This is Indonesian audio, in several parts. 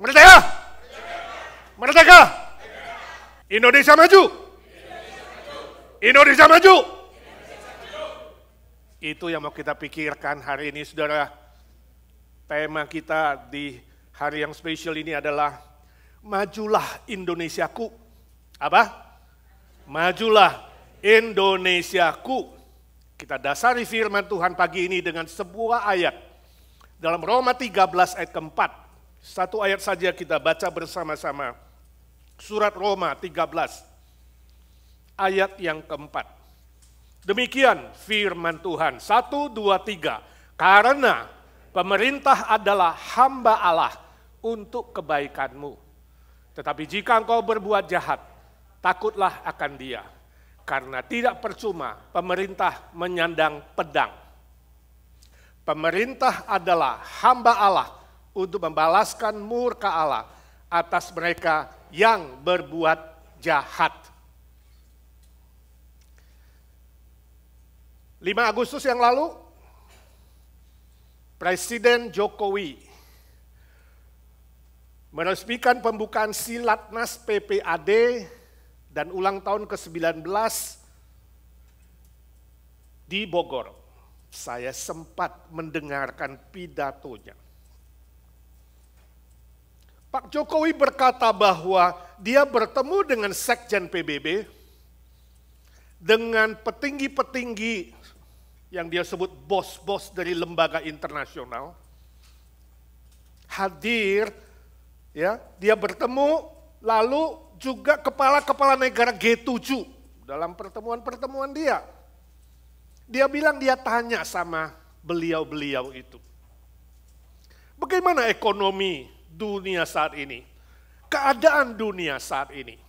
Merdeka! Merdeka! Indonesia maju! Indonesia maju! Itu yang mau kita pikirkan hari ini, saudara. Tema kita di hari yang spesial ini adalah Majulah Indonesiaku. Apa? Majulah Indonesiaku. Kita dasari firman Tuhan pagi ini dengan sebuah ayat. Dalam Roma 13 ayat keempat. Satu ayat saja kita baca bersama-sama. Surat Roma 13 ayat yang keempat. Demikian firman Tuhan. 1, 2, 3. Karena pemerintah adalah hamba Allah untuk kebaikanmu. Tetapi jika engkau berbuat jahat, takutlah akan dia. Karena tidak percuma pemerintah menyandang pedang. Pemerintah adalah hamba Allah untuk membalaskan murka Allah atas mereka yang berbuat jahat. 5 Agustus yang lalu, Presiden Jokowi meresmikan pembukaan Silatnas PPAD dan ulang tahun ke-19 di Bogor. Saya sempat mendengarkan pidatonya. Pak Jokowi berkata bahwa dia bertemu dengan Sekjen PBB, dengan petinggi-petinggi yang dia sebut bos-bos dari lembaga internasional, hadir, ya, dia bertemu, lalu juga kepala-kepala negara G7 dalam pertemuan-pertemuan dia. Dia bilang dia tanya sama beliau-beliau itu, bagaimana ekonomi dunia saat ini, keadaan dunia saat ini.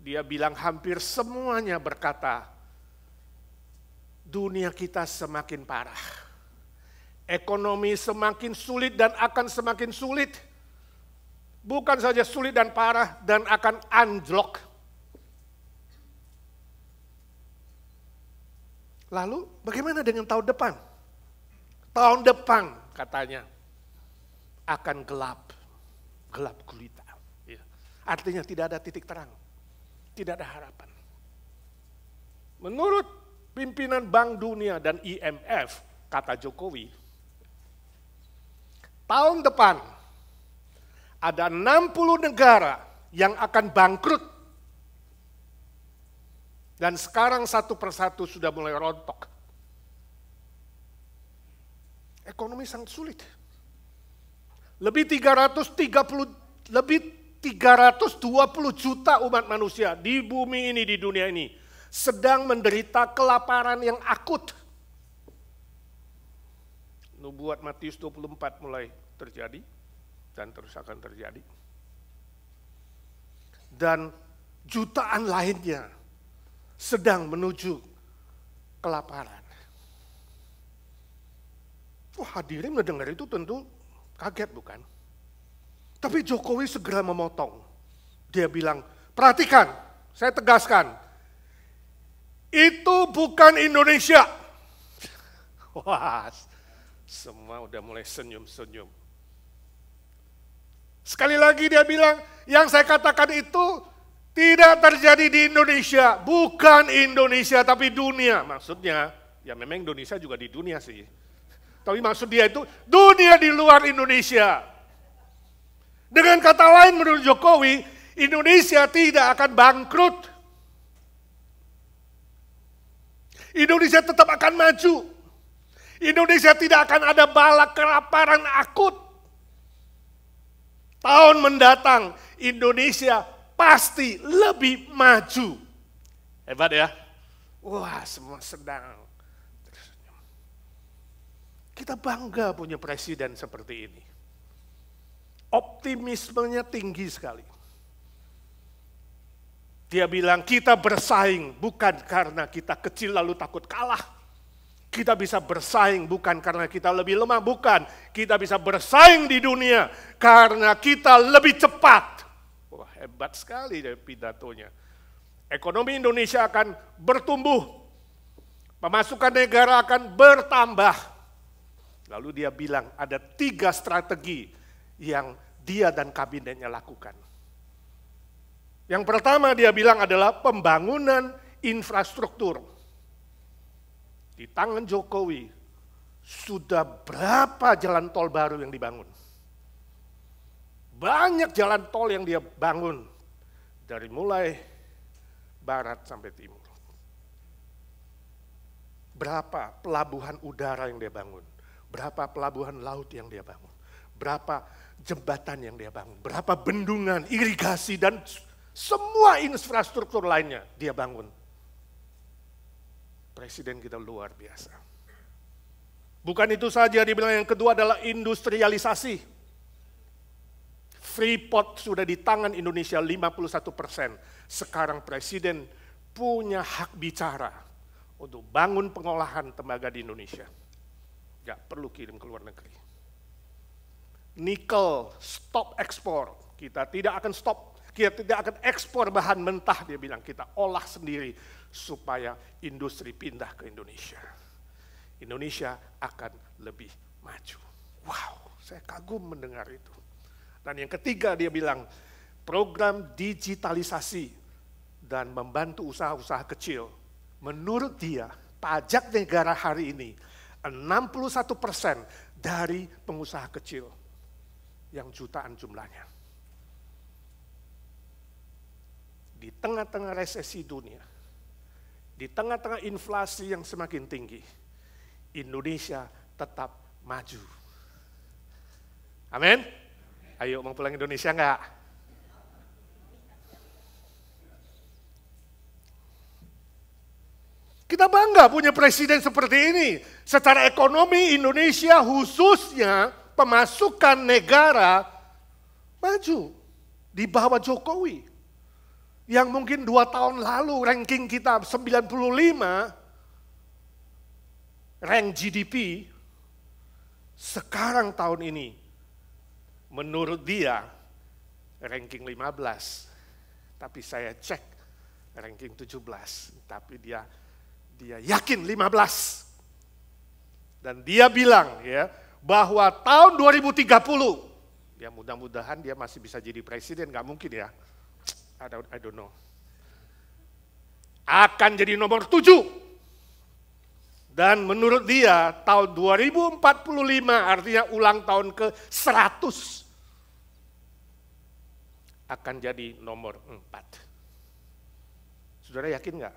Dia bilang hampir semuanya berkata, dunia kita semakin parah. Ekonomi semakin sulit dan akan semakin sulit. Bukan saja sulit dan parah, dan akan anjlok. Lalu bagaimana dengan tahun depan? Tahun depan katanya akan gelap gulita. Ya. Artinya tidak ada titik terang, tidak ada harapan. Menurut pimpinan Bank Dunia dan IMF, kata Jokowi, tahun depan ada 60 negara yang akan bangkrut. Dan sekarang satu persatu sudah mulai rontok. Ekonomi sangat sulit. Lebih 320 juta umat manusia di bumi ini, di dunia ini, sedang menderita kelaparan yang akut. Nubuat Matius 24 mulai terjadi dan terus akan terjadi. Dan jutaan lainnya sedang menuju kelaparan. Hadirin mendengar itu tentu kaget, bukan? Tapi Jokowi segera memotong. Dia bilang, perhatikan, saya tegaskan, itu bukan Indonesia. Wah, semua udah mulai senyum-senyum. Sekali lagi dia bilang, yang saya katakan itu tidak terjadi di Indonesia. Bukan Indonesia, tapi dunia. Maksudnya, ya memang Indonesia juga di dunia sih. Tapi maksud dia itu dunia di luar Indonesia. Dengan kata lain menurut Jokowi, Indonesia tidak akan bangkrut. Indonesia tetap akan maju. Indonesia tidak akan ada bala kelaparan akut. Tahun mendatang Indonesia pasti lebih maju. Hebat ya? Wah, semua sedang tersenyum. Kita bangga punya presiden seperti ini. Optimismenya tinggi sekali. Dia bilang kita bersaing bukan karena kita kecil lalu takut kalah. Kita bisa bersaing bukan karena kita lebih lemah, bukan. Kita bisa bersaing di dunia karena kita lebih cepat. Wah, hebat sekali dari pidatonya. Ekonomi Indonesia akan bertumbuh. Pemasukan negara akan bertambah. Lalu dia bilang ada 3 strategi yang dia dan kabinetnya lakukan. Yang pertama dia bilang adalah pembangunan infrastruktur. Di tangan Jokowi sudah berapa jalan tol baru yang dibangun? Banyak jalan tol yang dia bangun dari mulai barat sampai timur. Berapa pelabuhan udara yang dia bangun? Berapa pelabuhan laut yang dia bangun? Berapa jembatan yang dia bangun? Berapa bendungan, irigasi, dan semua infrastruktur lainnya dia bangun. Presiden kita luar biasa. Bukan itu saja, dia bilang yang kedua adalah industrialisasi. Freeport sudah di tangan Indonesia 51%. Sekarang Presiden punya hak bicara untuk bangun pengolahan tembaga di Indonesia. Gak perlu kirim ke luar negeri. Nikel, stop ekspor. Kita tidak akan stop, kita tidak akan ekspor bahan mentah, dia bilang. Kita olah sendiri supaya industri pindah ke Indonesia. Indonesia akan lebih maju. Wow, saya kagum mendengar itu. Dan yang ketiga dia bilang, program digitalisasi dan membantu usaha-usaha kecil. Menurut dia, pajak negara hari ini 61% dari pengusaha kecil yang jutaan jumlahnya. Di tengah-tengah resesi dunia, di tengah-tengah inflasi yang semakin tinggi, Indonesia tetap maju. Amin? Ayo mau pulang Indonesia enggak? Kita bangga punya presiden seperti ini. Secara ekonomi Indonesia khususnya pemasukan negara maju di bawah Jokowi. Yang mungkin 2 tahun lalu ranking kita 95, rank GDP, sekarang tahun ini menurut dia ranking 15. Tapi saya cek ranking 17, tapi dia yakin 15. Dan dia bilang ya bahwa tahun 2030, ya mudah-mudahan dia masih bisa jadi presiden, nggak mungkin ya. I don't know. Akan jadi nomor 7. Dan menurut dia tahun 2045 artinya ulang tahun ke 100 akan jadi nomor 4. Saudara yakin nggak?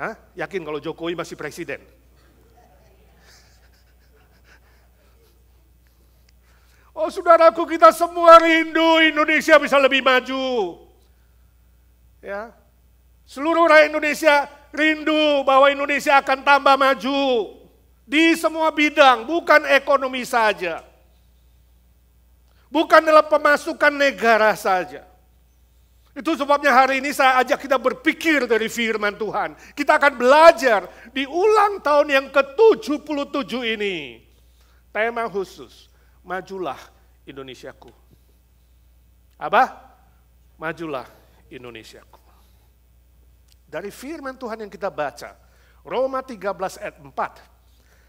Hah? Yakin kalau Jokowi masih presiden? Oh saudaraku, kita semua rindu Indonesia bisa lebih maju. Ya, seluruh rakyat Indonesia rindu bahwa Indonesia akan tambah maju di semua bidang, bukan ekonomi saja. Bukan dalam pemasukan negara saja. Itu sebabnya hari ini saya ajak kita berpikir dari firman Tuhan. Kita akan belajar di ulang tahun yang ke-77 ini. Tema khusus, majulah Indonesiaku. Apa? Majulah Indonesiaku. Dari firman Tuhan yang kita baca, Roma 13 ayat 4.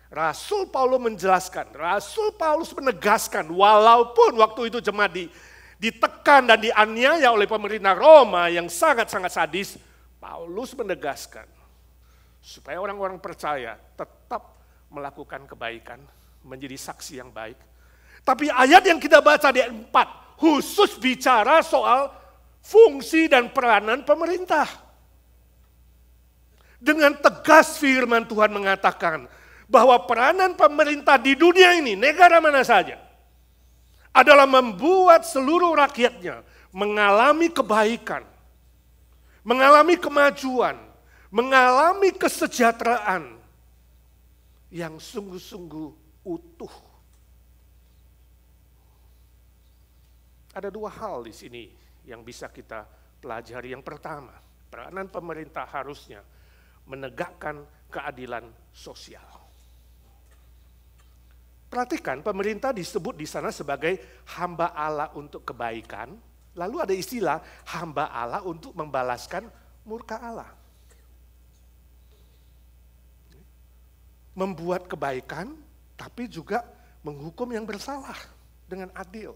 Rasul Paulus menjelaskan, Rasul Paulus menegaskan, walaupun waktu itu jemaat ditekan dan dianiaya oleh pemerintah Roma yang sangat-sangat sadis, Paulus menegaskan supaya orang-orang percaya tetap melakukan kebaikan, menjadi saksi yang baik. Tapi ayat yang kita baca di ayat 4 khusus bicara soal fungsi dan peranan pemerintah. Dengan tegas firman Tuhan mengatakan bahwa peranan pemerintah di dunia ini, negara mana saja, adalah membuat seluruh rakyatnya mengalami kebaikan, mengalami kemajuan, mengalami kesejahteraan yang sungguh-sungguh utuh. Ada 2 hal di sini yang bisa kita pelajari. Yang pertama, peranan pemerintah harusnya menegakkan keadilan sosial. Perhatikan, pemerintah disebut di sana sebagai hamba Allah untuk kebaikan, lalu ada istilah hamba Allah untuk membalaskan murka Allah. Membuat kebaikan, tapi juga menghukum yang bersalah. dengan adil.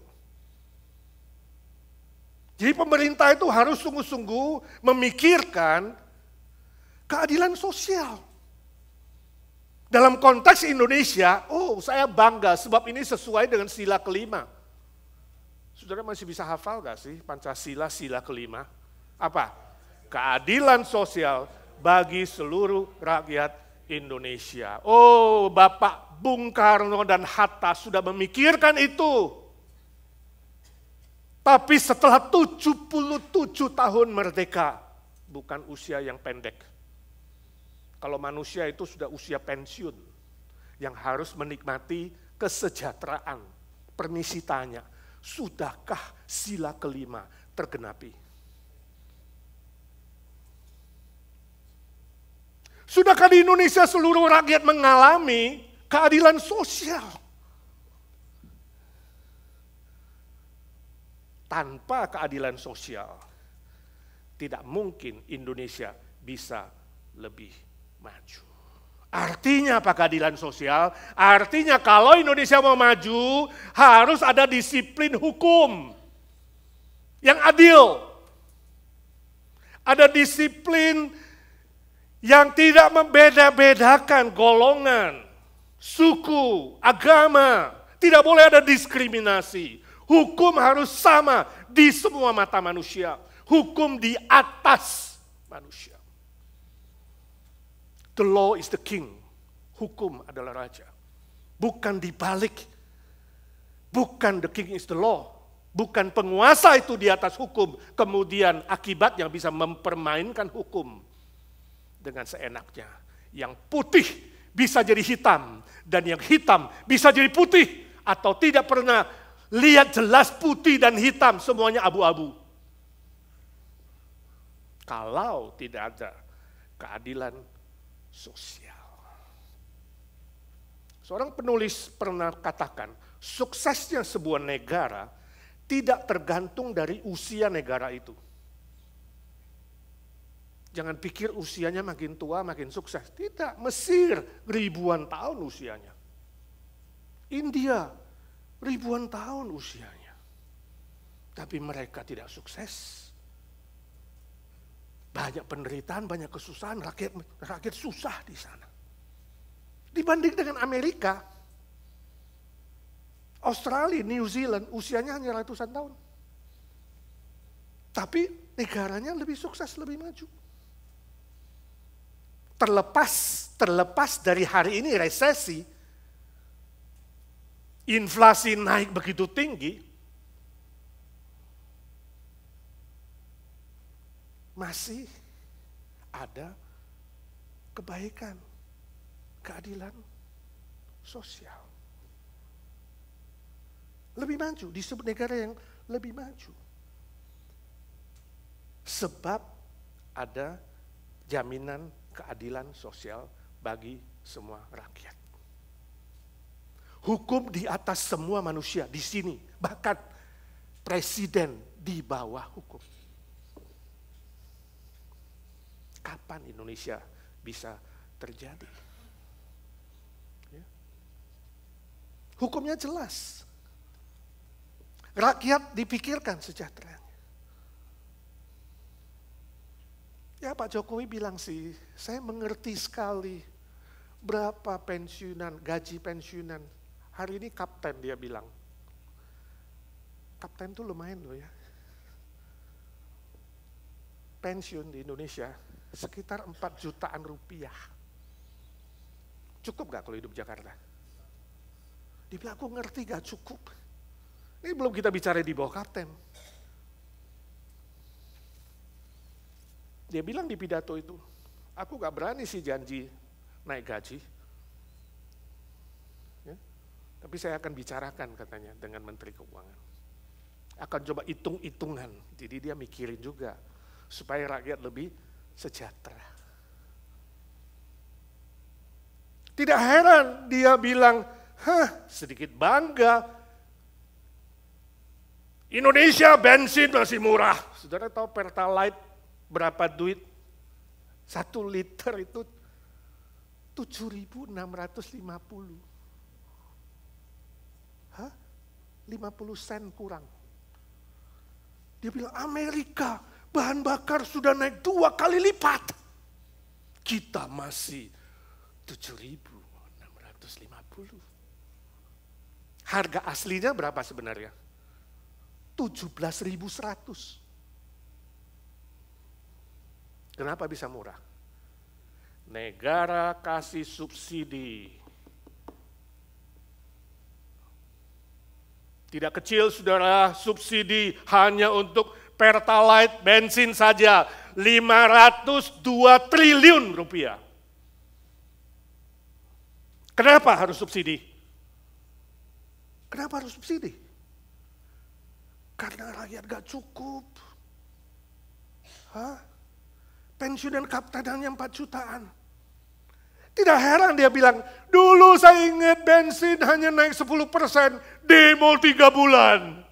Jadi pemerintah itu harus sungguh-sungguh memikirkan keadilan sosial. Dalam konteks Indonesia, saya bangga sebab ini sesuai dengan sila kelima. Saudara masih bisa hafal gak sih Pancasila sila kelima? Apa? Keadilan sosial bagi seluruh rakyat Indonesia. Bapak Bung Karno dan Hatta sudah memikirkan itu. Tapi setelah 77 tahun merdeka, bukan usia yang pendek. Kalau manusia itu sudah usia pensiun, yang harus menikmati kesejahteraan. Permisi tanya, sudahkah sila kelima tergenapi? Sudahkah di Indonesia seluruh rakyat mengalami keadilan sosial? Tanpa keadilan sosial, tidak mungkin Indonesia bisa lebih maju. Artinya apa keadilan sosial? Artinya kalau Indonesia mau maju, harus ada disiplin hukum yang adil. Ada disiplin yang tidak membeda-bedakan golongan, suku, agama. Tidak boleh ada diskriminasi. Hukum harus sama di semua mata manusia. Hukum di atas manusia. The law is the king. Hukum adalah raja. Bukan dibalik. Bukan the king is the law. Bukan penguasa itu di atas hukum. Kemudian akibatnya bisa mempermainkan hukum dengan seenaknya. Yang putih bisa jadi hitam. Dan yang hitam bisa jadi putih. Atau tidak pernah lihat jelas putih dan hitam, semuanya abu-abu. Kalau tidak ada keadilan sosial. Seorang penulis pernah katakan, suksesnya sebuah negara tidak tergantung dari usia negara itu. Jangan pikir usianya makin tua makin sukses. Tidak, Mesir ribuan tahun usianya. India ribuan tahun usianya. Tapi mereka tidak sukses. Banyak penderitaan, banyak kesusahan, rakyat susah di sana. Dibanding dengan Amerika, Australia, New Zealand, usianya hanya ratusan tahun. Tapi negaranya lebih sukses, lebih maju. Terlepas dari hari ini resesi, inflasi naik begitu tinggi, masih ada kebaikan, keadilan sosial. Lebih maju, disebut negara yang lebih maju. Sebab ada jaminan keadilan sosial bagi semua rakyat. Hukum di atas semua manusia di sini, bahkan presiden di bawah hukum. Kapan Indonesia bisa terjadi? Ya. Hukumnya jelas. Rakyat dipikirkan sejahteranya. Ya Pak Jokowi bilang sih, saya mengerti sekali berapa pensiunan, gaji pensiunan. Hari ini kapten dia bilang. Kapten tuh lumayan loh ya. Pensiun di Indonesia sekitar 4 jutaan rupiah. Cukup gak kalau hidup Jakarta? Dia bilang aku ngerti gak cukup. Ini belum kita bicara di bawah kapten. Dia bilang di pidato itu, aku gak berani sih janji naik gaji. Tapi saya akan bicarakan katanya dengan Menteri Keuangan. Akan coba hitung-hitungan. Jadi dia mikirin juga supaya rakyat lebih sejahtera. Tidak heran dia bilang, sedikit bangga. Indonesia bensin masih murah. Saudara tahu Pertalite berapa duit? 1 liter itu 7.650. 50 sen kurang. Dia bilang, Amerika bahan bakar sudah naik 2 kali lipat. Kita masih 7.650. Harga aslinya berapa sebenarnya? 17.100. Kenapa bisa murah? Negara kasih subsidi. Tidak kecil saudara, subsidi hanya untuk Pertalite bensin saja 502 triliun rupiah. Kenapa harus subsidi? Kenapa harus subsidi? Karena rakyat gak cukup. Pensiunan kaptenannya 4 jutaan. Tidak heran dia bilang, dulu saya ingat bensin hanya naik 10%, demo 3 bulan.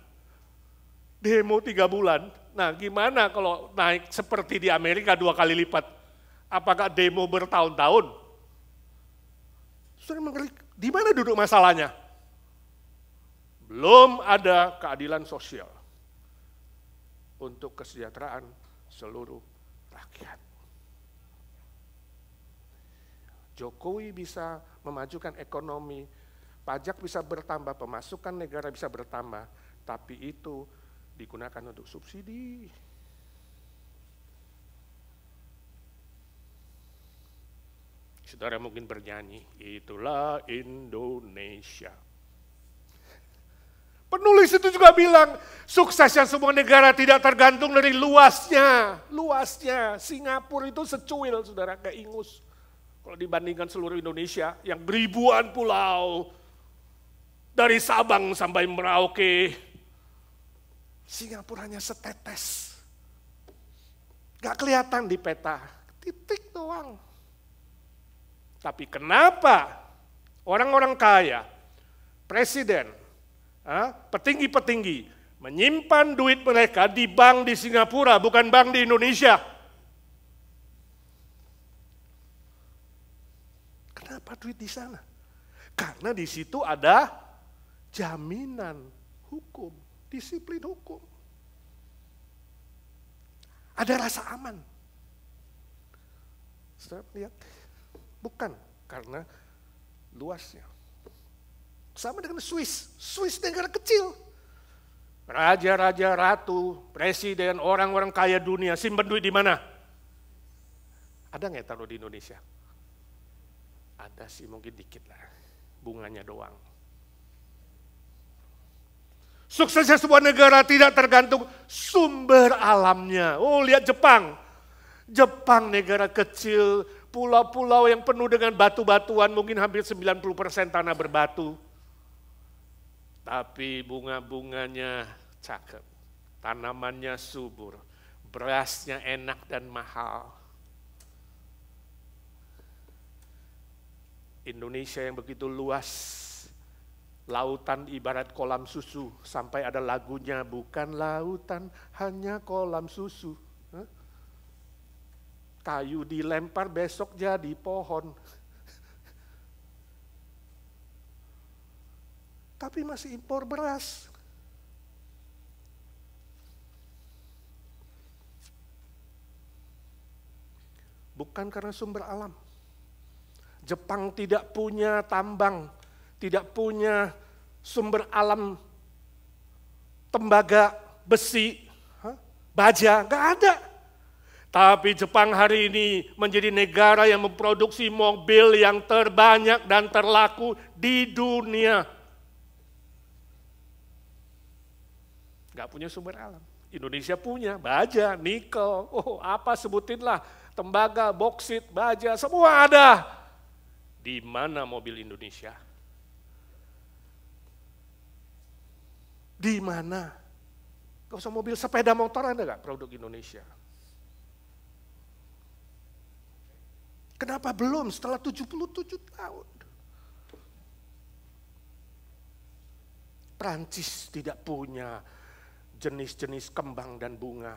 Demo 3 bulan. Nah gimana kalau naik seperti di Amerika 2 kali lipat? Apakah demo bertahun-tahun? Di mana duduk masalahnya? Belum ada keadilan sosial untuk kesejahteraan seluruh rakyat. Jokowi bisa memajukan ekonomi, pajak bisa bertambah, pemasukan negara bisa bertambah, tapi itu digunakan untuk subsidi. Saudara mungkin bernyanyi, itulah Indonesia. Penulis itu juga bilang, suksesnya sebuah negara tidak tergantung dari luasnya. Luasnya, Singapura itu secuil, saudara, kayak ingus. Kalau dibandingkan seluruh Indonesia, yang ribuan pulau, dari Sabang sampai Merauke, Singapura hanya setetes. Gak kelihatan di peta, titik doang. Tapi kenapa orang-orang kaya, presiden, petinggi-petinggi menyimpan duit mereka di bank di Singapura, bukan bank di Indonesia? Kenapa duit di sana? Karena di situ ada jaminan hukum, disiplin hukum. Ada rasa aman. Saudara lihat, bukan karena luasnya. Sama dengan Swiss. Swiss negara kecil. Raja-raja, ratu, presiden, orang-orang kaya dunia simpan duit di mana? Ada nggak taruh di Indonesia? Ada sih, mungkin dikit lah. Bunganya doang. Suksesnya sebuah negara tidak tergantung sumber alamnya. Oh, lihat Jepang. Jepang negara kecil, pulau-pulau yang penuh dengan batu-batuan, mungkin hampir 90% tanah berbatu. Tapi bunga-bunganya cakep, tanamannya subur, berasnya enak dan mahal. Indonesia yang begitu luas, lautan ibarat kolam susu, sampai ada lagunya, bukan lautan hanya kolam susu. Kayu dilempar besok jadi pohon. Tapi masih impor beras. Bukan karena sumber alam. Jepang tidak punya tambang, tidak punya sumber alam, tembaga, besi, baja, nggak ada. Tapi Jepang hari ini menjadi negara yang memproduksi mobil yang terbanyak dan terlaku di dunia. Gak punya sumber alam. Indonesia punya baja, nikel, apa sebutinlah, tembaga, boksit, baja, semua ada. Di mana mobil Indonesia? Di mana? Gak usah mobil, sepeda motor ada gak produk Indonesia? Kenapa belum setelah 77 tahun? Prancis tidak punya jenis-jenis kembang dan bunga,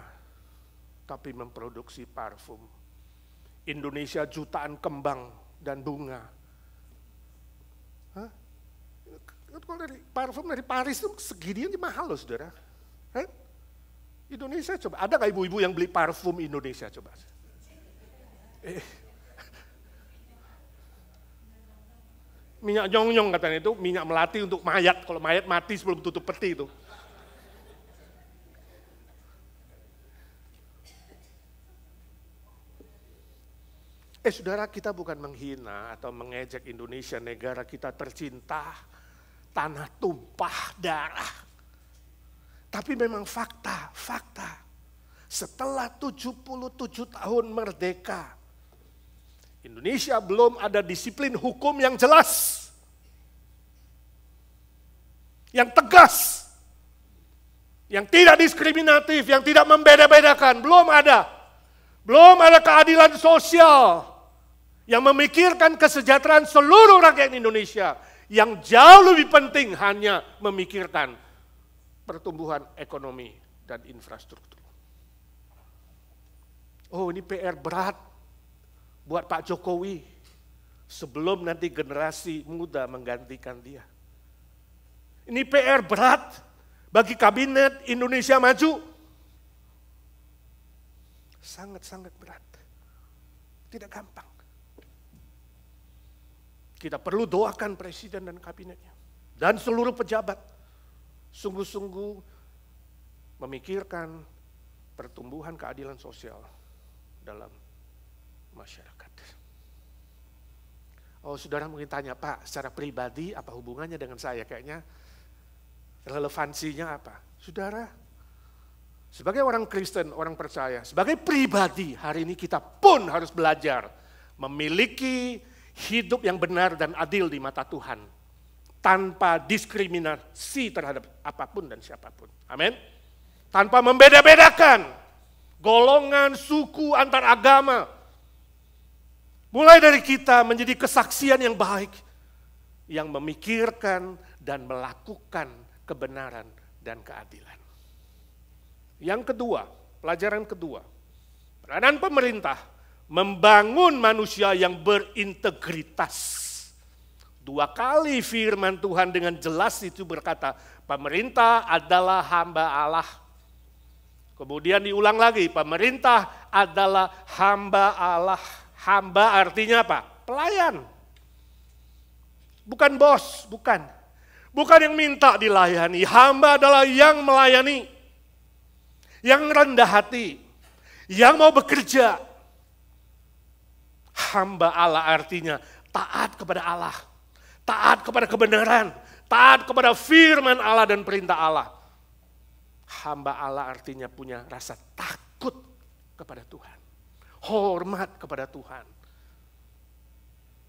tapi memproduksi parfum. Indonesia jutaan kembang dan bunga. Kalau dari parfum dari Paris itu segini aja mahal loh saudara. Indonesia coba, ada nggak ibu-ibu yang beli parfum Indonesia coba? Minyak nyong-nyong katanya itu, minyak melati untuk mayat, kalau mayat mati sebelum tutup peti itu. Saudara, kita bukan menghina atau mengejek Indonesia, negara kita tercinta, tanah tumpah darah. Tapi memang fakta. Setelah 77 tahun merdeka, Indonesia belum ada disiplin hukum yang jelas, yang tegas, yang tidak diskriminatif, yang tidak membeda-bedakan, belum ada. Belum ada keadilan sosial yang memikirkan kesejahteraan seluruh rakyat Indonesia, yang jauh lebih penting hanya memikirkan pertumbuhan ekonomi dan infrastruktur. Oh, ini PR berat buat Pak Jokowi sebelum nanti generasi muda menggantikan dia. Ini PR berat bagi kabinet Indonesia Maju. Sangat-sangat berat. Tidak gampang. Kita perlu doakan presiden dan kabinetnya. Dan seluruh pejabat sungguh-sungguh memikirkan pertumbuhan keadilan sosial dalam masyarakat. Oh, saudara mungkin tanya, Pak, secara pribadi apa hubungannya dengan saya? Kayaknya relevansinya apa? Saudara, sebagai orang Kristen, orang percaya, sebagai pribadi hari ini kita pun harus belajar memiliki hidup yang benar dan adil di mata Tuhan, tanpa diskriminasi terhadap apapun dan siapapun. Amin. Tanpa membeda-bedakan golongan, suku, antar agama. Mulai dari kita menjadi kesaksian yang baik, yang memikirkan dan melakukan kebenaran dan keadilan. Yang kedua, pelajaran kedua, peranan pemerintah membangun manusia yang berintegritas. 2 kali firman Tuhan dengan jelas itu berkata, pemerintah adalah hamba Allah. Kemudian diulang lagi, pemerintah adalah hamba Allah. Hamba artinya apa? Pelayan. Bukan bos, bukan. Bukan yang minta dilayani. Hamba adalah yang melayani. Yang rendah hati. Yang mau bekerja. Hamba Allah artinya taat kepada Allah. Taat kepada kebenaran, taat kepada firman Allah dan perintah Allah. Hamba Allah artinya punya rasa takut kepada Tuhan, hormat kepada Tuhan,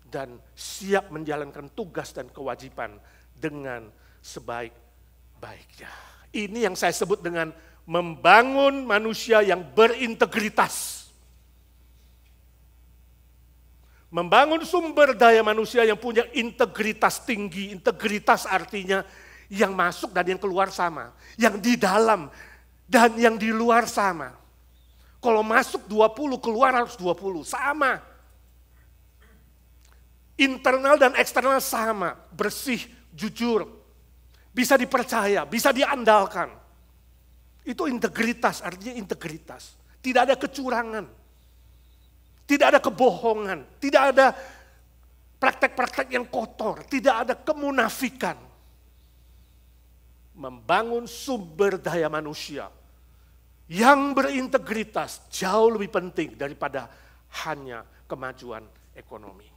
dan siap menjalankan tugas dan kewajiban dengan sebaik-baiknya. Ini yang saya sebut dengan membangun manusia yang berintegritas. Membangun sumber daya manusia yang punya integritas tinggi. Integritas artinya yang masuk dan yang keluar sama. Yang di dalam dan yang di luar sama. Kalau masuk 20, keluar harus 20. Sama. Internal dan eksternal sama. Bersih, jujur. Bisa dipercaya, bisa diandalkan. Itu integritas, artinya integritas. Tidak ada kecurangan. Tidak ada kebohongan, tidak ada praktek-praktek yang kotor, tidak ada kemunafikan. Membangun sumber daya manusia yang berintegritas jauh lebih penting daripada hanya kemajuan ekonomi.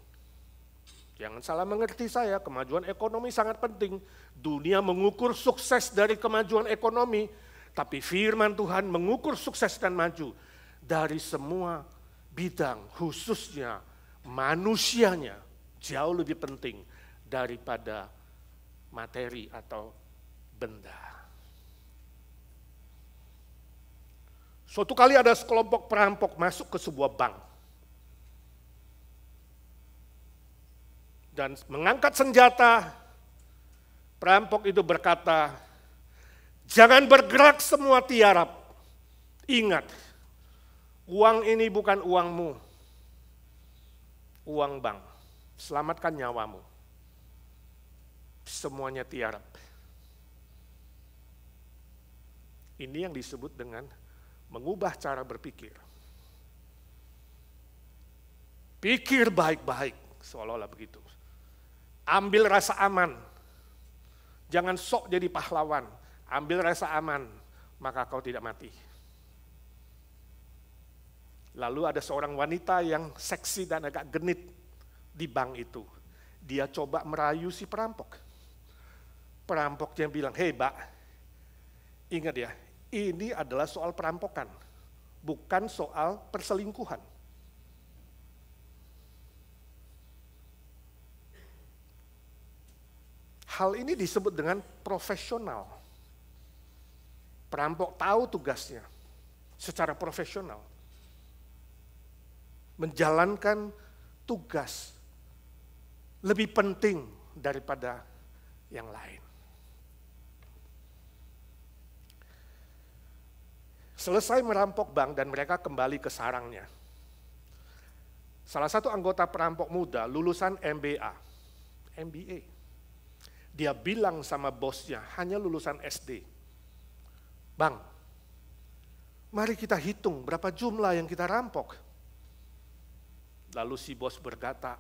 Jangan salah mengerti saya, kemajuan ekonomi sangat penting. Dunia mengukur sukses dari kemajuan ekonomi, tapi firman Tuhan mengukur sukses dan maju dari semua bidang, khususnya manusianya jauh lebih penting daripada materi atau benda. Suatu kali ada sekelompok perampok masuk ke sebuah bank dan mengangkat senjata. Perampok itu berkata, "Jangan bergerak semua tiarap. Ingat, uang ini bukan uangmu, uang bank. Selamatkan nyawamu." semuanya tiarap. Ini yang disebut dengan mengubah cara berpikir. Pikir baik-baik, seolah-olah begitu. Ambil rasa aman. Jangan sok jadi pahlawan. Ambil rasa aman, maka kau tidak mati. Lalu ada seorang wanita yang seksi dan agak genit di bank itu. Dia coba merayu si perampok. Perampoknya bilang, "Hei Mbak, ingat ya, ini adalah soal perampokan, bukan soal perselingkuhan." Hal ini disebut dengan profesional. Perampok tahu tugasnya secara profesional. Menjalankan tugas lebih penting daripada yang lain. Selesai merampok bank dan mereka kembali ke sarangnya. Salah satu anggota perampok muda lulusan MBA. Dia bilang sama bosnya, hanya lulusan SD. "Bang, mari kita hitung berapa jumlah yang kita rampok." Lalu si bos berkata,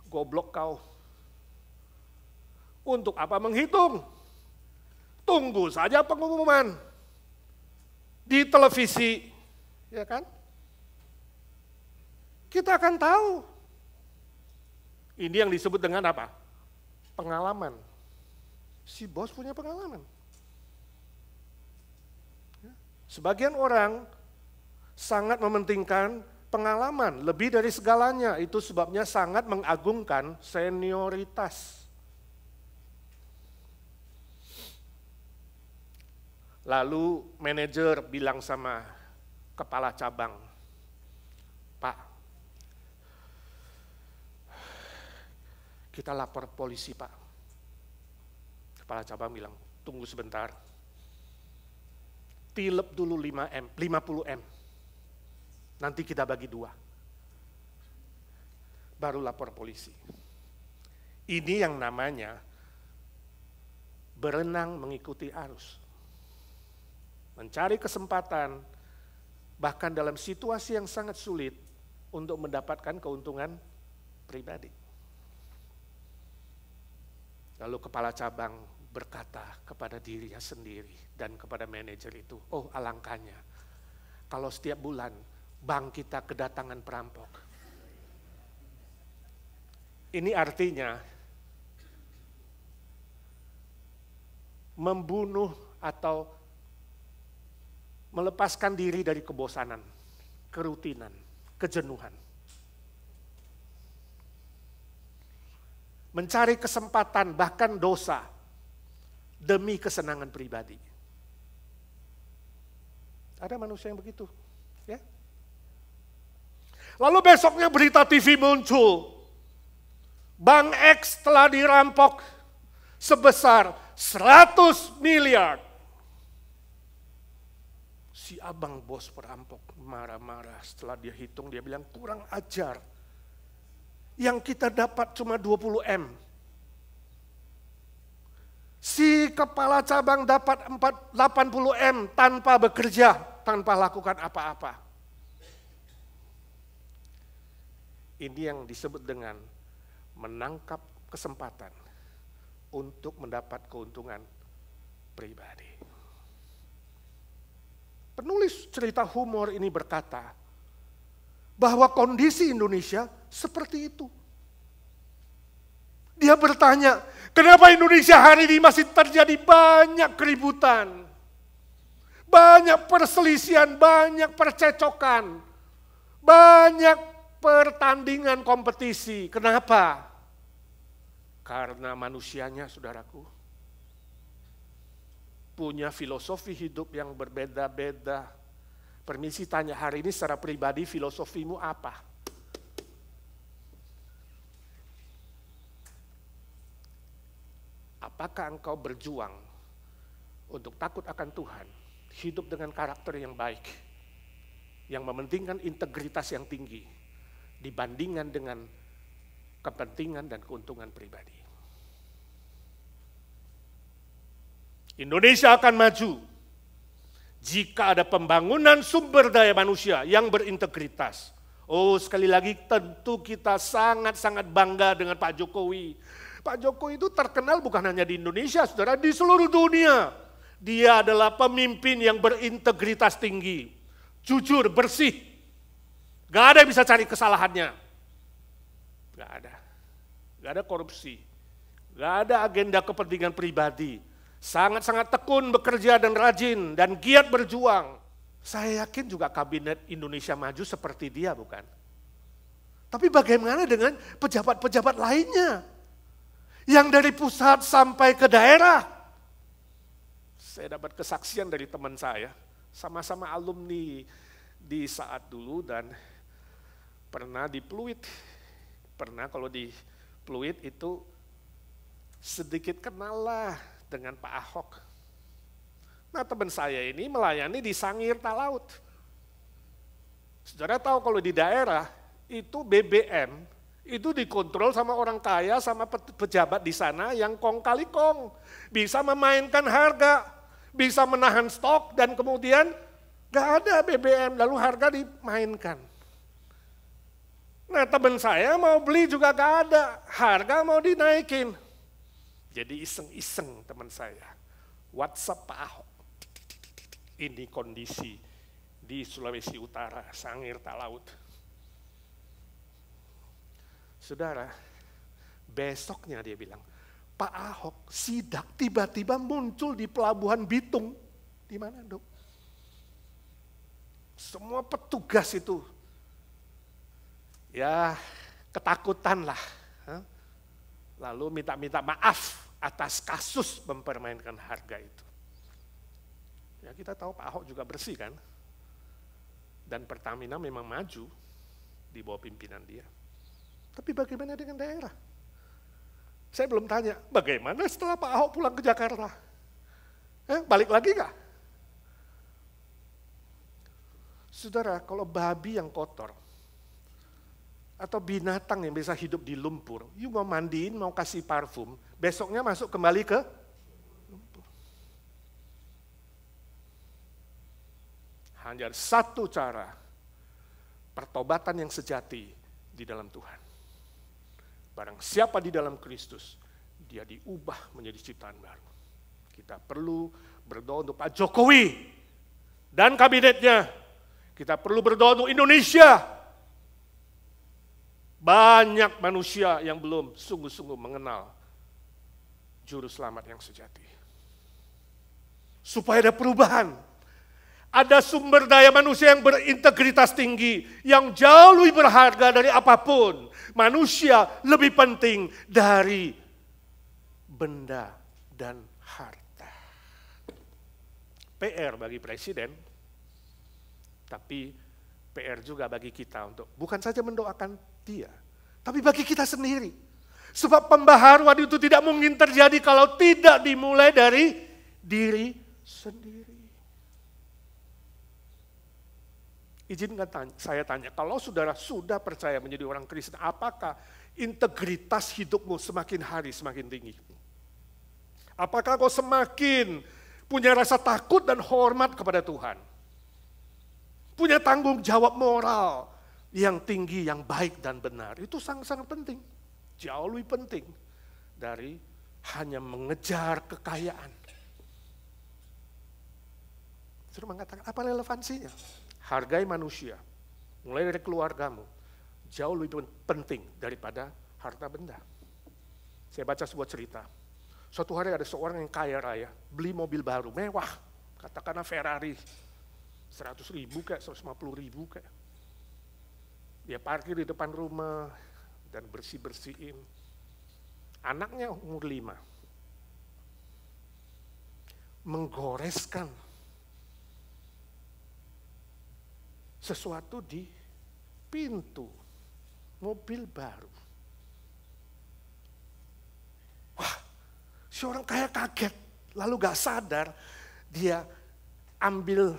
"Goblok kau. Untuk apa menghitung? Tunggu saja pengumuman di televisi, ya kan? Kita akan tahu." Ini yang disebut dengan apa? Pengalaman. Si bos punya pengalaman. Sebagian orang sangat mementingkan pengalaman lebih dari segalanya. Itu sebabnya sangat mengagungkan senioritas. Lalu manajer bilang sama kepala cabang, "Pak, kita lapor polisi, Pak." Kepala cabang bilang, "Tunggu sebentar. Tilep dulu 50 M. Nanti kita bagi 2. Baru lapor polisi." Ini yang namanya berenang mengikuti arus. Mencari kesempatan, bahkan dalam situasi yang sangat sulit untuk mendapatkan keuntungan pribadi. Lalu kepala cabang berkata kepada dirinya sendiri dan kepada manajer itu, "Oh, alangkahnya kalau setiap bulan bank kita kedatangan perampok." Ini artinya membunuh atau melepaskan diri dari kebosanan, kerutinan, kejenuhan. Mencari kesempatan bahkan dosa demi kesenangan pribadi. Ada manusia yang begitu, ya. Lalu besoknya berita TV muncul. Bank X telah dirampok sebesar 100 miliar. Si abang bos perampok marah-marah setelah dia hitung, dia bilang, "Kurang ajar. Yang kita dapat cuma 20 M. Si kepala cabang dapat 80 M tanpa bekerja, tanpa lakukan apa-apa." Ini yang disebut dengan menangkap kesempatan untuk mendapat keuntungan pribadi. Penulis cerita humor ini berkata bahwa kondisi Indonesia seperti itu. Dia bertanya, kenapa Indonesia hari ini masih terjadi banyak keributan, banyak perselisihan, banyak percecokan, banyak pertandingan kompetisi. Kenapa? Karena manusianya, saudaraku, punya filosofi hidup yang berbeda-beda. Permisi tanya, hari ini secara pribadi filosofimu apa? Apakah engkau berjuang untuk takut akan Tuhan, hidup dengan karakter yang baik, yang mementingkan integritas yang tinggi, dibandingkan dengan kepentingan dan keuntungan pribadi? Indonesia akan maju jika ada pembangunan sumber daya manusia yang berintegritas. Oh, sekali lagi tentu kita sangat-sangat bangga dengan Pak Jokowi. Pak Jokowi itu terkenal bukan hanya di Indonesia, saudara, di seluruh dunia. Dia adalah pemimpin yang berintegritas tinggi, jujur, bersih. Gak ada yang bisa cari kesalahannya. Gak ada. Gak ada korupsi. Gak ada agenda kepentingan pribadi. Sangat-sangat tekun bekerja dan rajin dan giat berjuang. Saya yakin juga kabinet Indonesia Maju seperti dia, bukan? Tapi bagaimana dengan pejabat-pejabat lainnya? Yang dari pusat sampai ke daerah. Saya dapat kesaksian dari teman saya, sama-sama alumni di saat dulu dan pernah di Pluit. Pernah kalau di Pluit itu sedikit kenal lah dengan Pak Ahok. Nah, teman saya ini melayani di Sangir Talaut. Saudara tahu kalau di daerah itu BBM itu dikontrol sama orang kaya sama pejabat di sana yang kong kali kong. Bisa memainkan harga, bisa menahan stok dan kemudian gak ada BBM lalu harga dimainkan. Nah, teman saya mau beli juga gak ada, harga mau dinaikin. Jadi iseng-iseng teman saya, WhatsApp Pak Ahok. Ini kondisi di Sulawesi Utara, Sangir Talaut. Saudara, besoknya dia bilang, Pak Ahok sidak tiba-tiba muncul di Pelabuhan Bitung. Di mana, Dok? Semua petugas itu, ya ketakutan lah. Lalu minta maaf atas kasus mempermainkan harga itu. Ya kita tahu Pak Ahok juga bersih kan. Dan Pertamina memang maju di bawah pimpinan dia. Tapi bagaimana dengan daerah? Saya belum tanya, bagaimana setelah Pak Ahok pulang ke Jakarta? Balik lagi nggak? Saudara, kalau babi yang kotor, atau binatang yang bisa hidup di lumpur, you mau mandiin, mau kasih parfum, besoknya masuk kembali ke lumpur. Hanya satu cara, pertobatan yang sejati di dalam Tuhan. Barang siapa di dalam Kristus, dia diubah menjadi ciptaan baru. Kita perlu berdoa untuk Pak Jokowi dan kabinetnya. Kita perlu berdoa untuk Indonesia. Banyak manusia yang belum sungguh-sungguh mengenal juru selamat yang sejati. Supaya ada perubahan. Ada sumber daya manusia yang berintegritas tinggi, yang jauh lebih berharga dari apapun. Manusia lebih penting dari benda dan harta. PR bagi presiden, tapi PR juga bagi kita untuk bukan saja mendoakan dia, tapi bagi kita sendiri. Sebab pembaharuan itu tidak mungkin terjadi kalau tidak dimulai dari diri sendiri. Izinkan saya tanya, kalau saudara sudah percaya menjadi orang Kristen, apakah integritas hidupmu semakin hari semakin tinggi? Apakah kau semakin punya rasa takut dan hormat kepada Tuhan? Punya tanggung jawab moral yang tinggi, yang baik dan benar. Itu sangat-sangat penting. Jauh lebih penting dari hanya mengejar kekayaan. Sudah mengatakan, apa relevansinya? Hargai manusia, mulai dari keluargamu, jauh lebih penting daripada harta benda. Saya baca sebuah cerita. Suatu hari ada seorang yang kaya raya, beli mobil baru, mewah, katakanlah Ferrari, 100.000 kayak, 150.000 kayak. Dia parkir di depan rumah dan bersih-bersihin. Anaknya umur 5. Menggoreskan sesuatu di pintu mobil baru. Wah, si orang kaya kaget, lalu gak sadar, dia ambil,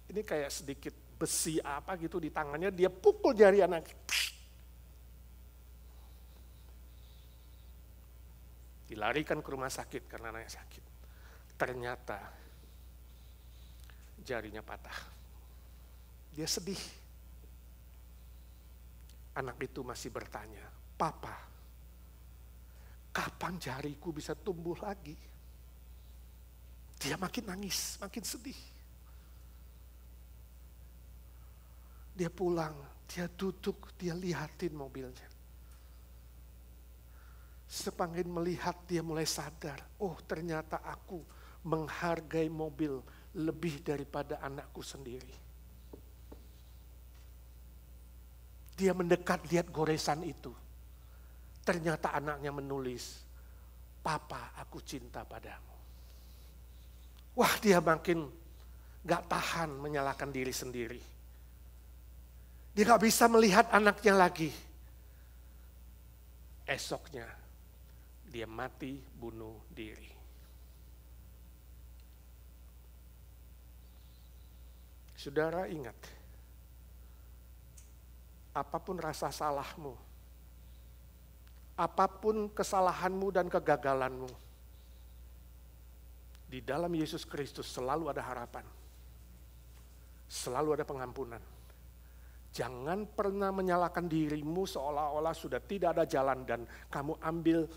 ini kayak sedikit besi apa gitu di tangannya, dia pukul jari anak. Dilarikan ke rumah sakit karena anaknya sakit. ternyata jarinya patah. Dia sedih. Anak itu masih bertanya, "Papa, kapan jariku bisa tumbuh lagi?" Dia makin nangis, makin sedih. Dia pulang, dia duduk, dia lihatin mobilnya. Semakin melihat dia mulai sadar, oh ternyata aku menghargai mobil lebih daripada anakku sendiri. Dia mendekat lihat goresan itu. Ternyata anaknya menulis, "Papa, aku cinta padamu." Wah, dia makin gak tahan menyalahkan diri sendiri. Dia gak bisa melihat anaknya lagi. Esoknya, dia mati bunuh diri. Saudara ingat, apapun rasa salahmu, apapun kesalahanmu dan kegagalanmu, di dalam Yesus Kristus selalu ada harapan, selalu ada pengampunan. Jangan pernah menyalahkan dirimu seolah-olah sudah tidak ada jalan dan kamu ambil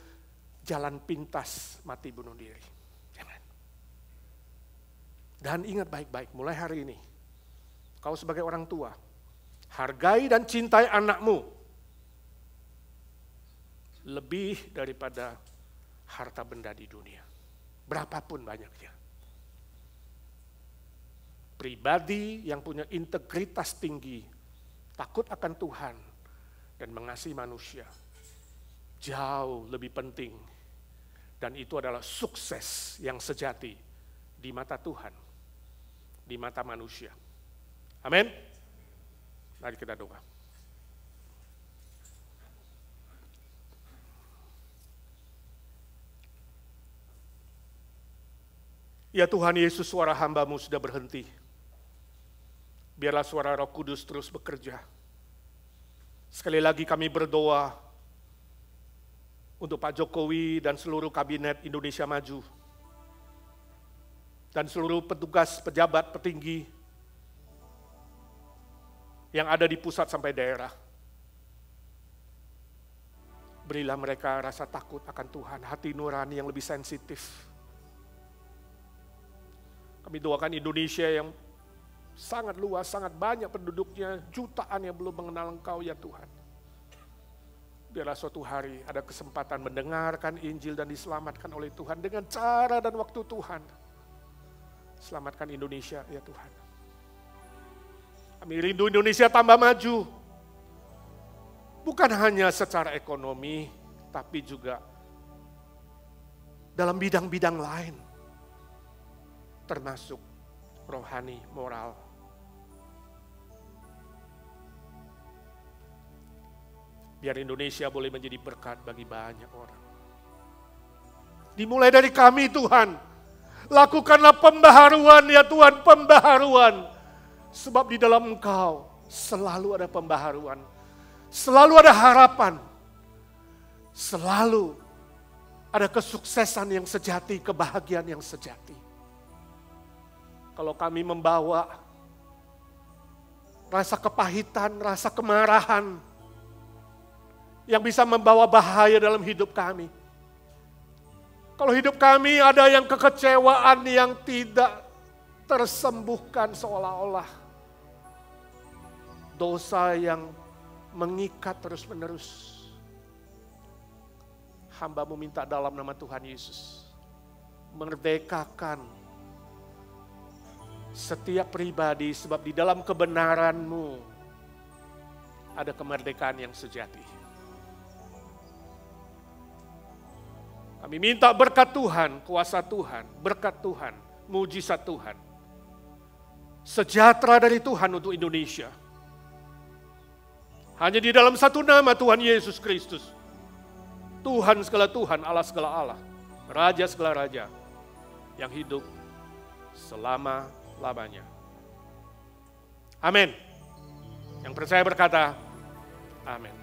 jalan pintas mati bunuh diri. Jangan. Dan ingat baik-baik, mulai hari ini, kau sebagai orang tua, hargai dan cintai anakmu lebih daripada harta benda di dunia. Berapapun banyaknya. Pribadi yang punya integritas tinggi, takut akan Tuhan, dan mengasihi manusia, jauh lebih penting. Dan itu adalah sukses yang sejati di mata Tuhan, di mata manusia. Amin. Mari kita doa. Ya Tuhan Yesus, suara hamba-Mu sudah berhenti. Biarlah suara Roh Kudus terus bekerja. Sekali lagi kami berdoa untuk Pak Jokowi dan seluruh kabinet Indonesia Maju. Dan seluruh petugas, pejabat, petinggi yang ada di pusat sampai daerah. Berilah mereka rasa takut akan Tuhan, hati nurani yang lebih sensitif. Kami doakan Indonesia yang sangat luas, sangat banyak penduduknya, jutaan yang belum mengenal Engkau ya Tuhan. Biarlah suatu hari ada kesempatan mendengarkan Injil dan diselamatkan oleh Tuhan dengan cara dan waktu Tuhan. Selamatkan Indonesia ya Tuhan. Kami rindu Indonesia tambah maju. Bukan hanya secara ekonomi, tapi juga dalam bidang-bidang lain. Termasuk rohani, moral. Biar Indonesia boleh menjadi berkat bagi banyak orang. Dimulai dari kami Tuhan. Lakukanlah pembaharuan ya Tuhan, pembaharuan. Sebab di dalam Engkau selalu ada pembaharuan. Selalu ada harapan. Selalu ada kesuksesan yang sejati, kebahagiaan yang sejati. Kalau kami membawa rasa kepahitan, rasa kemarahan, yang bisa membawa bahaya dalam hidup kami. Kalau hidup kami ada yang kekecewaan yang tidak tersembuhkan seolah-olah. Dosa yang mengikat terus-menerus. Hamba-Mu minta dalam nama Tuhan Yesus. Merdekakan setiap pribadi sebab di dalam kebenaran-Mu ada kemerdekaan yang sejati. Kami minta berkat Tuhan, kuasa Tuhan, berkat Tuhan, mujizat Tuhan. Sejahtera dari Tuhan untuk Indonesia. Hanya di dalam satu nama Tuhan Yesus Kristus. Tuhan segala Tuhan, Allah segala Allah. Raja segala Raja. Yang hidup selama-lamanya. Amin. Yang percaya berkata, amin.